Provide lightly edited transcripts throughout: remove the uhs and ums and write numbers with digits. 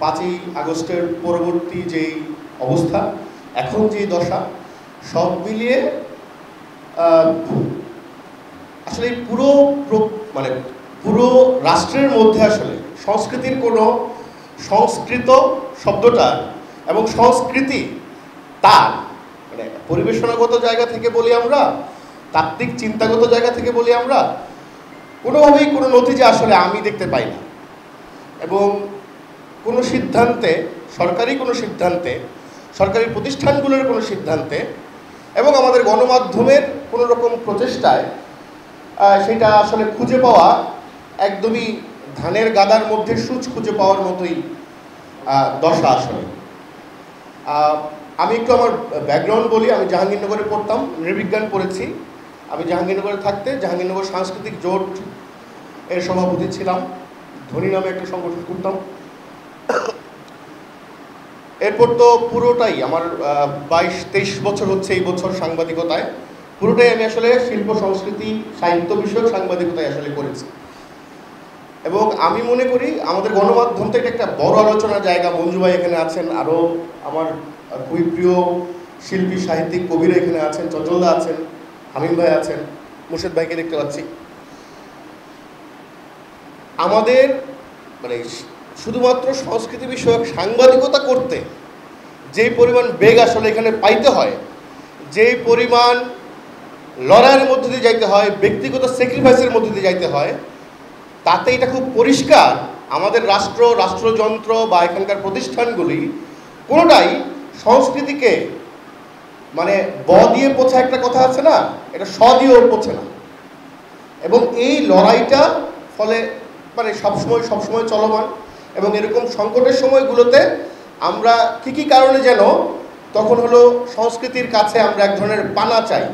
5ই আগস্টের পরবর্তী যেই অবস্থা, এখন যে দশা, সব মিলিয়ে আসলে পুরো রাষ্ট্রের মধ্যে আসলে সংস্কৃতির কোনো সংস্কৃত শব্দটা এবং সংস্কৃতি তার মানে পরিবেশনাগত জায়গা থেকে বলি আমরা, তাত্ত্বিক চিন্তাগত জায়গা থেকে বলি আমরা, কোনোভাবেই কোনো নতিজা আসলে আমি দেখতে পাই না। এবং কোনো সিদ্ধান্তে, সরকারি কোনো সিদ্ধান্তে, সরকারি প্রতিষ্ঠানগুলোর কোনো সিদ্ধান্তে এবং আমাদের গণমাধ্যমের কোনো রকম প্রচেষ্টায় সেটা আসলে খুঁজে পাওয়া একদমই ধানের গাদার মধ্যে সূচ খুঁজে পাওয়ার মতোই দশা আসলে। আমি একটু আমার ব্যাকগ্রাউন্ড বলি। আমি জাহাঙ্গীরনগরে পড়তাম, নৃবিজ্ঞান পড়েছি। আমি জাহাঙ্গীরনগরে থাকতে জাহাঙ্গীরনগর সাংস্কৃতিক জোট এর সভাপতি ছিলাম, ধনী নামে একটা সংগঠন করতাম। এরপর তো পুরোটাই আমার 22-23 বছর হচ্ছে এই বছর সাংবাদিকতায়, পুরোটাই আমি আসলে শিল্প সংস্কৃতি সাহিত্য বিষয়ক সাংবাদিকতায় আসলে করেছি। এবং আমি মনে করি আমাদের গণমাধ্যম থেকে একটা বড় আলোচনার জায়গা। মঞ্জু ভাই এখানে আছেন, আরও আমার খুবই প্রিয় শিল্পী সাহিত্যিক কবিরা এখানে আছেন, চঞ্চলদা আছেন, হামিম ভাই আছেন, মুর্শেদ ভাইকে দেখতে পাচ্ছি। আমাদের মানে শুধুমাত্র সংস্কৃতি বিষয়ক সাংবাদিকতা করতে যেই পরিমাণ বেগ আসলে এখানে পাইতে হয়, যেই পরিমাণ লড়াইয়ের মধ্যে দিয়ে যাইতে হয়, ব্যক্তিগত স্যাক্রিফাইসের মধ্যে দিয়ে যাইতে হয়, তাতে এটা খুব পরিষ্কার আমাদের রাষ্ট্রযন্ত্র বা এখানকার প্রতিষ্ঠানগুলি কোনোটাই সংস্কৃতিকে মানে ব দিয়ে পোছা একটা কথা আছে না, এটা স দিয়েও পোছে না। এবং এই লড়াইটা ফলে মানে সবসময় চলমান। এবং এরকম সংকটের সময়গুলোতে আমরা কী কারণে যেন তখন হলো সংস্কৃতির কাছে আমরা এক ধরনের পানা চাই।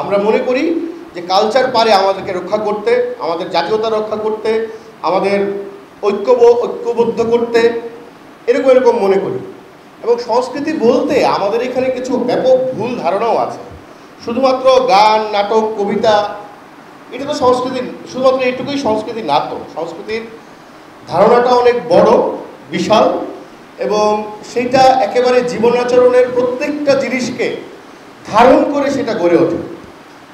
আমরা মনে করি যে কালচার পারে আমাদেরকে রক্ষা করতে, আমাদের জাতীয়তা রক্ষা করতে, আমাদের ঐক্যবদ্ধ করতে, এরকম মনে করি। এবং সংস্কৃতি বলতে আমাদের এখানে কিছু ব্যাপক ভুল ধারণাও আছে। শুধুমাত্র গান, নাটক, কবিতা এটা তো সংস্কৃতি, শুধুমাত্র এইটুকুই সংস্কৃতি না তো। সংস্কৃতির ধারণাটা অনেক বড়, বিশাল, এবং সেইটা একেবারে জীবনাচরণের প্রত্যেকটা জিনিসকে ধারণ করে সেটা গড়ে ওঠে।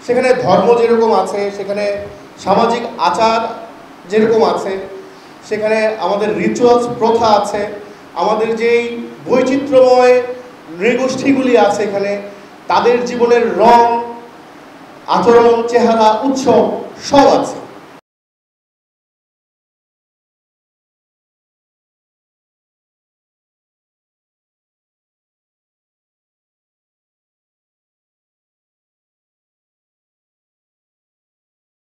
সেখানে ধর্ম যেরকম আছে, সেখানে সামাজিক আচার যেরকম আছে, সেখানে আমাদের রিচুয়ালস প্রথা আছে, আমাদের যেই বৈচিত্র্যময় নৃগোষ্ঠীগুলি আছে এখানে, তাদের জীবনের রং, আচরণ, চেহারা, উৎসব সব আছে।